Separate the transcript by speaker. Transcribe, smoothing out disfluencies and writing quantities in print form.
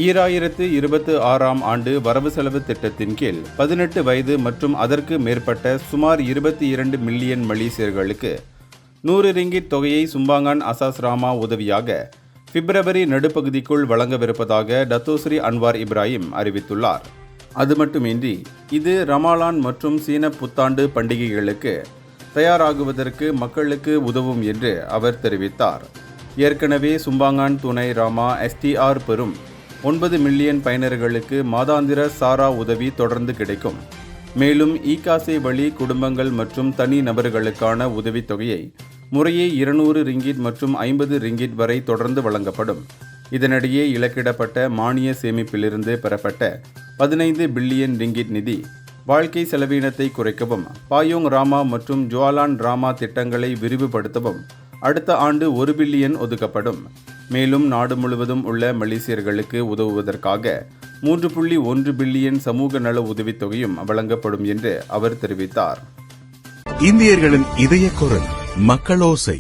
Speaker 1: 2026ஆம் ஆண்டு வரவு செலவு திட்டத்தின் கீழ் 18 வயது மற்றும் அதற்கு மேற்பட்ட சுமார் 22 மில்லியன் மலேசியர்களுக்கு 100 ரிங்கிட் தொகையை சும்பாங்கான் அசாஸ் ராமா உதவியாக பிப்ரவரி நடுப்பகுதிக்குள் வழங்கவிருப்பதாக டத்தோஸ்ரீ அன்வார் இப்ராஹிம் அறிவித்துள்ளார். அது மட்டுமின்றி இது ரமாலான் மற்றும் சீன புத்தாண்டு பண்டிகைகளுக்கு தயாராகுவதற்கு மக்களுக்கு உதவும் என்று அவர் தெரிவித்தார். ஏற்கனவே சும்பாங்கான் துணை ராமா STR பெறும் 9 மில்லியன் பயனர்களுக்கு மாதாந்திர சாரா உதவி தொடர்ந்து கிடைக்கும். மேலும் இகாசே வழி குடும்பங்கள் மற்றும் தனி நபர்களுக்கான உதவித்தொகையை முறையே 200 ரிங்கிட் மற்றும் 50 ரிங்கிட் வரை தொடர்ந்து வழங்கப்படும். இதனிடையே இலக்கிடப்பட்ட மானிய சேமிப்பிலிருந்து பெறப்பட்ட 15 பில்லியன் ரிங்கிட் நிதி வாழ்க்கை செலவினத்தை குறைக்கவும், பாயோங் ராமா மற்றும் ஜுவாலான் ராமா திட்டங்களை விரிவுபடுத்தவும் அடுத்த ஆண்டு 1 பில்லியன் ஒதுக்கப்படும். மேலும் நாடு முழுவதும் உள்ள மலேசியர்களுக்கு உதவுவதற்காக 3.1 பில்லியன் சமூக நல உதவித்தொகையும் வழங்கப்படும் என்று அவர் தெரிவித்தார்.
Speaker 2: இந்தியர்களின் இதய குரல் மக்களோசை.